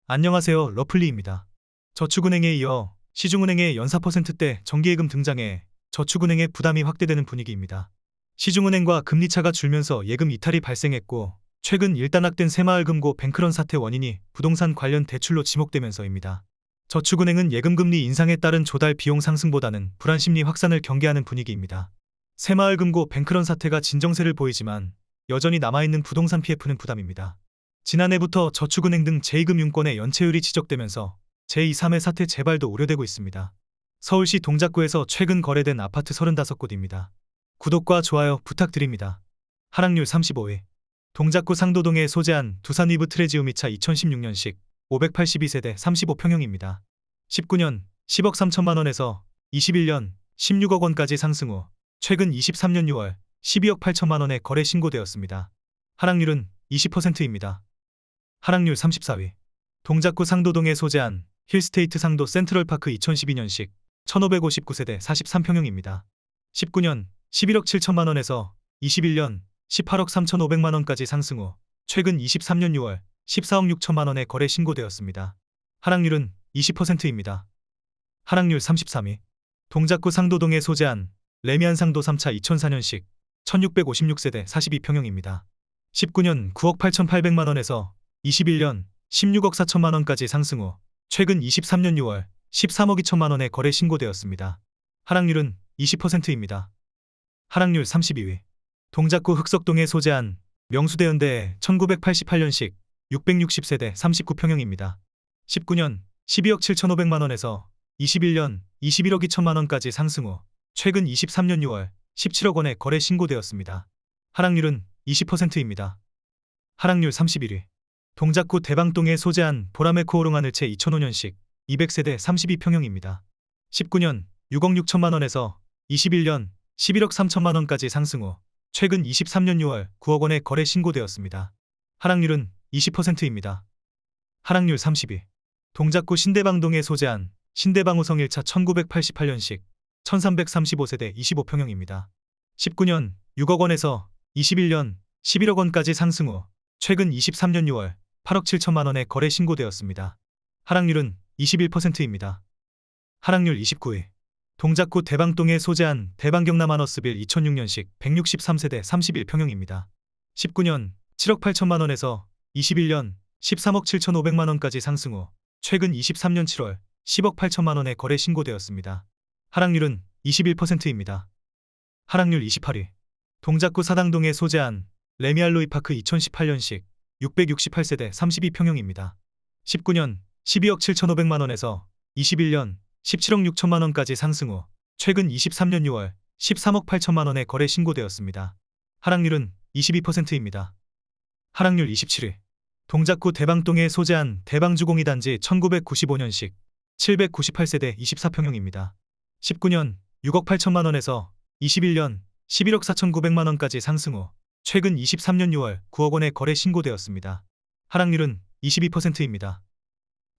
안녕하세요. 러플리입니다. 저축은행에 이어 시중은행의 연사 퍼센트대 정기예금 등장해 저축은행의 부담이 확대되는 분위기입니다. 시중은행과 금리차가 줄면서 예금 이탈이 발생했고, 최근 일단락된 새마을금고 뱅크런 사태 원인이 부동산 관련 대출로 지목되면서입니다. 저축은행은 예금금리 인상에 따른 조달 비용 상승보다는 불안심리 확산을 경계하는 분위기입니다. 새마을금고 뱅크런 사태가 진정세를 보이지만 여전히 남아있는 부동산 PF는 부담입니다. 지난해부터 저축은행 등 제2금융권의 연체율이 지적되면서 제2, 3회 사태 재발도 우려되고 있습니다. 서울시 동작구에서 최근 거래된 아파트 35곳입니다. 구독과 좋아요 부탁드립니다. 하락률 35위. 동작구 상도동에 소재한 두산 위브 트레지우미차 2016년식 582세대 35평형입니다. 19년 10억 3천만 원에서 21년 16억 원까지 상승 후 최근 23년 6월 12억 8천만 원에 거래 신고되었습니다. 하락률은 20%입니다. 하락률 34위. 동작구 상도동에 소재한 힐스테이트 상도 센트럴파크 2012년식 1559세대 43평형입니다. 19년 11억 7천만 원에서 21년 18억 3,500만 원까지 상승 후 최근 23년 6월 14억 6천만 원에 거래 신고되었습니다. 하락률은 20%입니다. 하락률 33위. 동작구 상도동에 소재한 레미안 상도 3차 2004년식 1656세대 42평형입니다. 19년 9억 8,800만 원에서 21년 16억 4천만 원까지 상승 후 최근 23년 6월 13억 2천만 원에 거래 신고되었습니다. 하락률은 20%입니다. 하락률 32위. 동작구 흑석동에 소재한 명수대현대 1988년식 660세대 39평형입니다. 19년 12억 7,500만 원에서 21년 21억 2천만 원까지 상승 후 최근 23년 6월 17억 원에 거래 신고되었습니다. 하락률은 20%입니다. 하락률 31위. 동작구 대방동에 소재한 보라매코 오롱하늘채 2005년식 200세대 32평형입니다. 19년 6억 6천만 원에서 21년 11억 3천만 원까지 상승 후 최근 23년 6월 9억 원에 거래 신고되었습니다. 하락률은 20%입니다. 하락률 30위. 동작구 신대방동에 소재한 신대방호성 1차 1988년식 1335세대 25평형입니다. 19년 6억 원에서 21년 11억 원까지 상승 후 최근 23년 6월 8억 7천만 원에 거래 신고되었습니다. 하락률은 21%입니다. 하락률 29위. 동작구 대방동에 소재한 대방경남 하너스빌 2006년식 163세대 31평형입니다. 19년 7억 8천만 원에서 21년 13억 7천5백만 원까지 상승 후 최근 23년 7월 10억 8천만 원에 거래 신고되었습니다. 하락률은 21%입니다. 하락률 28위. 동작구 사당동에 소재한 레미알로이파크 2018년식 668세대 32평형입니다. 19년 12억 7천5백만 원에서 21년 17억 6천만 원까지 상승 후 최근 23년 6월 13억 8천만 원에 거래 신고되었습니다. 하락률은 22%입니다. 하락률 27위. 동작구 대방동에 소재한 대방주공이 단지 1995년식 798세대 24평형입니다. 19년 6억 8천만 원에서 21년 11억 4천9백만 원까지 상승 후 최근 23년 6월 9억 원에 거래 신고되었습니다. 하락률은 22%입니다.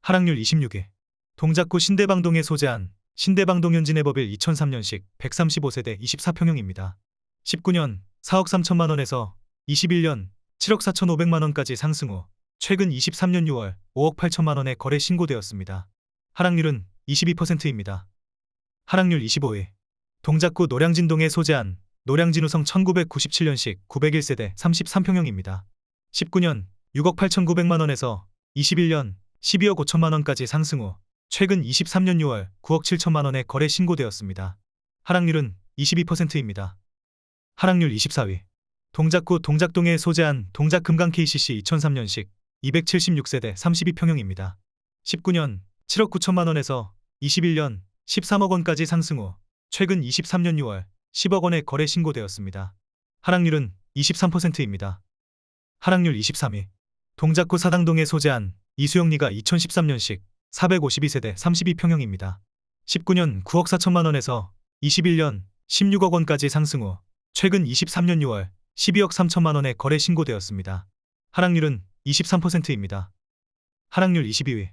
하락률 26위. 동작구 신대방동에 소재한 신대방동 현진해법일 2003년식 135세대 24평형입니다. 19년 4억 3천만 원에서 21년 7억 4천5백만 원까지 상승 후 최근 23년 6월 5억 8천만 원에 거래 신고되었습니다. 하락률은 22%입니다. 하락률 25위. 동작구 노량진동에 소재한 노량진우성 1997년식 901세대 33평형입니다. 19년 6억 8천9백만 원에서 21년 12억 5천만 원까지 상승 후 최근 23년 6월 9억 7천만 원에 거래 신고되었습니다. 하락률은 22%입니다. 하락률 24위. 동작구 동작동에 소재한 동작금강 KCC 2003년식 276세대 32평형입니다. 19년 7억 9천만 원에서 21년 13억 원까지 상승 후 최근 23년 6월 10억 원에 거래 신고되었습니다. 하락률은 23%입니다. 하락률 23위. 동작구 사당동에 소재한 이수영리가 2013년식 452세대 32평형입니다. 19년 9억 4천만 원에서 21년 16억 원까지 상승 후 최근 23년 6월 12억 3천만 원에 거래 신고되었습니다. 하락률은 23%입니다. 하락률 22위.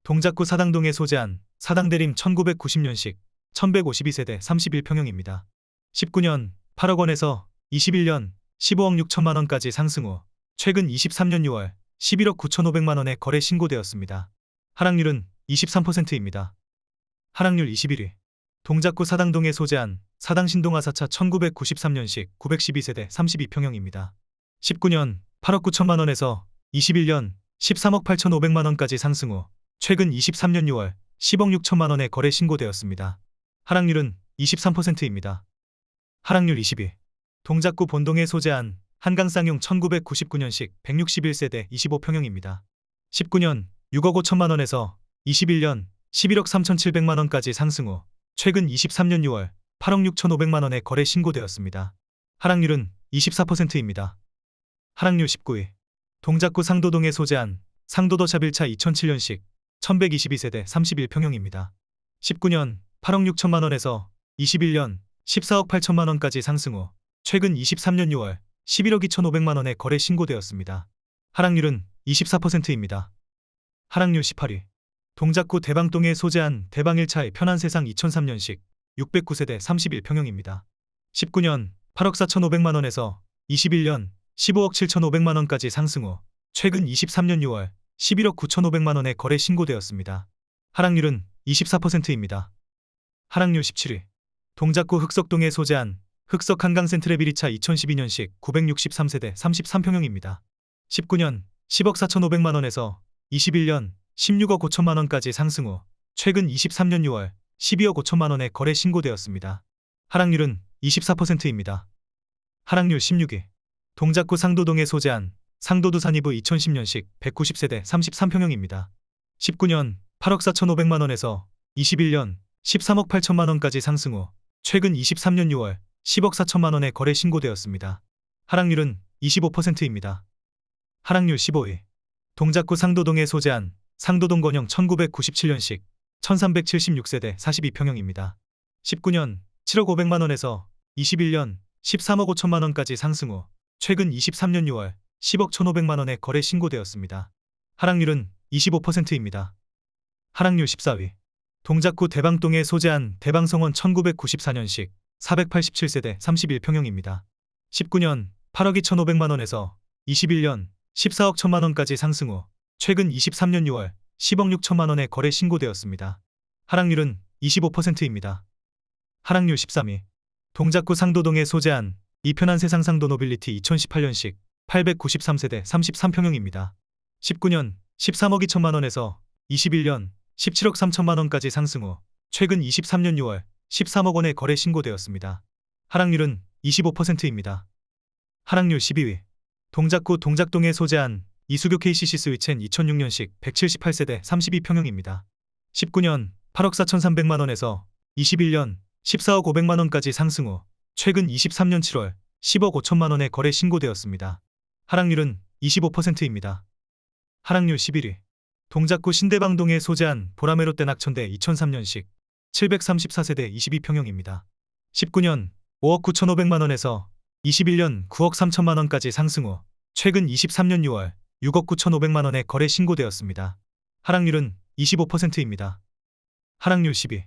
동작구 사당동에 소재한 사당대림 1990년식 1152세대 31평형입니다. 19년 8억 원에서 21년 15억 6천만 원까지 상승 후 최근 23년 6월 11억 9천5백만 원에 거래 신고되었습니다. 하락률은 23%입니다. 하락률 21위. 동작구 사당동에 소재한 사당 신동아사차 1993년식 912세대 32평형입니다. 19년 8억 9천만 원에서 21년 13억 8천5백만 원까지 상승 후 최근 23년 6월 10억 6천만 원에 거래 신고되었습니다. 하락률은 23%입니다. 하락률 20위. 동작구 본동에 소재한 한강쌍용 1999년식 161세대 25평형입니다. 19년 6억 5천만 원에서 21년 11억 3천7백만 원까지 상승 후 최근 23년 6월 8억 6천5백만 원에 거래 신고되었습니다. 하락률은 24%입니다. 하락률 19위. 동작구 상도동에 소재한 상도더샵 1차 2007년식 1122세대 31평형입니다. 19년 8억 6천만 원에서 21년 14억 8천만 원까지 상승 후 최근 23년 6월 11억 2천5백만 원에 거래 신고되었습니다. 하락률은 24%입니다. 하락률 18위. 동작구 대방동에 소재한 대방 1차의 편안세상 2003년식 609세대 31평형입니다. 19년 8억 4천5백만 원에서 21년 15억 7천5백만 원까지 상승 후 최근 23년 6월 11억 9천5백만 원에 거래 신고되었습니다. 하락률은 24%입니다. 하락률 17위. 동작구 흑석동에 소재한 흑석 한강센트레 1차 2012년식 963세대 33평형입니다. 19년 10억 4천5백만 원에서 21년 16억 5천만 원까지 상승 후 최근 23년 6월 12억 5천만 원에 거래 신고되었습니다. 하락률은 24%입니다. 하락률 16위. 동작구 상도동에 소재한 상도두산 2부 2010년식 190세대 33평형입니다. 19년 8억 4천5백만 원에서 21년 13억 8천만 원까지 상승 후 최근 23년 6월 10억 4천만 원에 거래 신고되었습니다. 하락률은 25%입니다. 하락률 15위. 동작구 상도동에 소재한 상도동 건영 1997년식 1376세대 42평형입니다. 19년 7억 5백만 원에서 21년 13억 5천만 원까지 상승 후 최근 23년 6월 10억 1,500만 원에 거래 신고되었습니다. 하락률은 25%입니다. 하락률 14위. 동작구 대방동에 소재한 대방성원 1994년식 487세대 31평형입니다. 19년 8억 2,500만 원에서 21년 14억 1천만 원까지 상승 후 최근 23년 6월 10억 6천만 원에 거래 신고되었습니다. 하락률은 25%입니다. 하락률 13위. 동작구 상도동에 소재한 이편한세상 상도 노빌리티 2018년식 893세대 33평형입니다. 19년 13억 2천만 원에서 21년 17억 3천만 원까지 상승 후 최근 23년 6월 13억 원에 거래 신고되었습니다. 하락률은 25%입니다. 하락률 12위. 동작구 동작동에 소재한 이수교 KCC 스위첸 2006년식 178세대 32평형입니다. 19년 8억 4천3백만 원에서 21년 14억 5백만 원까지 상승 후 최근 23년 7월 10억 5천만 원에 거래 신고되었습니다. 하락률은 25%입니다. 하락률 11위. 동작구 신대방동에 소재한 보라매롯대 낙천대 2003년식 734세대 22평형입니다. 19년 5억 9천5백만 원에서 21년 9억 3천만 원까지 상승 후 최근 23년 6월 6억 9천5백만 원에 거래 신고되었습니다. 하락률은 25%입니다. 하락률 10위.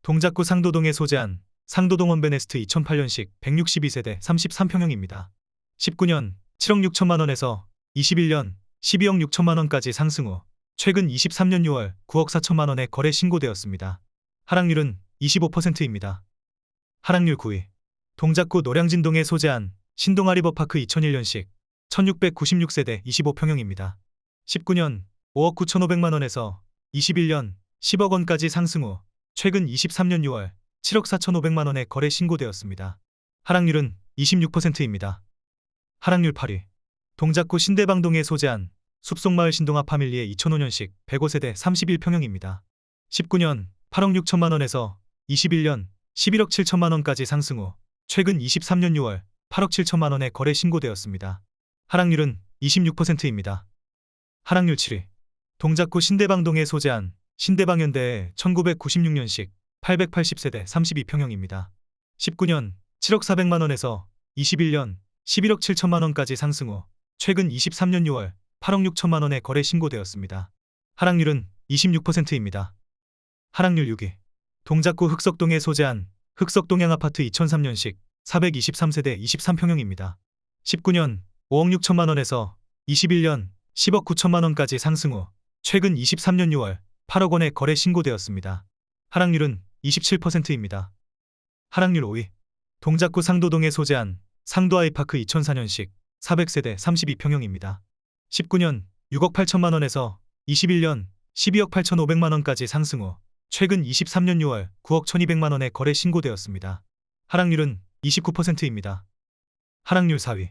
동작구 상도동에 소재한 상도동 원베네스트 2008년식 162세대 33평형입니다. 19년 7억 6천만 원에서 21년 12억 6천만 원까지 상승 후 최근 23년 6월 9억 4천만 원에 거래 신고되었습니다. 하락률은 25%입니다. 하락률 9위. 동작구 노량진동에 소재한 신동아리버파크 2001년식 1696세대 25평형입니다. 19년 5억 9천5백만 원에서 21년 10억 원까지 상승 후 최근 23년 6월 7억 4천5백만 원에 거래 신고되었습니다. 하락률은 26%입니다. 하락률 8위. 동작구 신대방동에 소재한 숲속마을 신동아 파밀리의 2005년식 105세대 31평형입니다. 19년 8억 6천만 원에서 21년 11억 7천만 원까지 상승 후 최근 23년 6월 8억 7천만 원에 거래 신고되었습니다. 하락률은 26%입니다. 하락률 7위. 동작구 신대방동에 소재한 신대방현대의 1996년식 880세대 32평형입니다. 19년 7억 4백만 원에서 21년 11억 7천만 원까지 상승 후 최근 23년 6월 8억 6천만 원에 거래 신고되었습니다. 하락률은 26%입니다. 하락률 6위. 동작구 흑석동에 소재한 흑석동양아파트 2003년식 423세대 23평형입니다. 19년 5억 6천만 원에서 21년 10억 9천만 원까지 상승 후 최근 23년 6월 8억 원의 거래 신고되었습니다. 하락률은 27%입니다. 하락률 5위. 동작구 상도동에 소재한 상도 아이파크 2004년식 400세대 32평형입니다. 19년 6억 8천만 원에서 21년 12억 8천5백만 원까지 상승 후 최근 23년 6월 9억 1200만 원에 거래 신고되었습니다. 하락률은 29%입니다. 하락률 4위.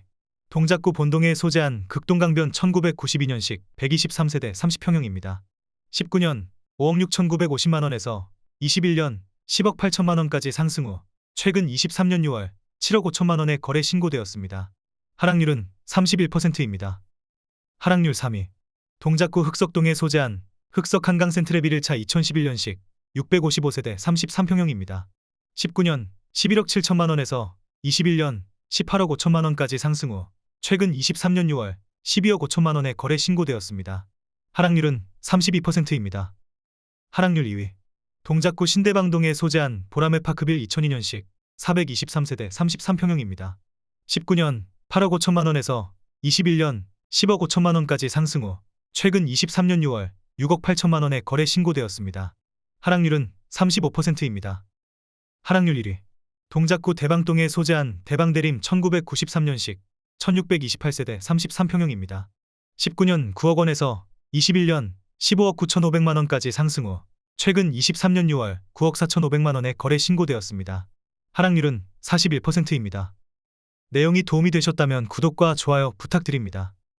동작구 본동에 소재한 극동강변 1992년식 123세대 30평형입니다. 19년 5억 6천9백오십만 원에서 21년 10억 8천만 원까지 상승 후 최근 23년 6월 7억 5천만 원에 거래 신고되었습니다. 하락률은 31%입니다. 하락률 3위. 동작구 흑석동에 소재한 흑석 한강 센트랩 1차 2011년식 655세대 33평형입니다. 19년 11억 7천만 원에서 21년 18억 5천만 원까지 상승 후 최근 23년 6월 12억 5천만 원에 거래 신고되었습니다. 하락률은 32%입니다. 하락률 2위. 동작구 신대방동에 소재한 보라매 파크빌 2002년식 423세대 33평형입니다. 19년 8억 5천만 원에서 21년 10억 5천만 원까지 상승 후 최근 23년 6월 6억 8천만 원에 거래 신고되었습니다. 하락률은 35%입니다. 하락률 1위. 동작구 대방동에 소재한 대방대림 1993년식 1628세대 33평형입니다. 19년 9억 원에서 21년 15억 9천5백만 원까지 상승 후 최근 23년 6월 9억 4천5백만 원에 거래 신고되었습니다. 하락률은 41%입니다. 내용이 도움이 되셨다면 구독과 좋아요 부탁드립니다.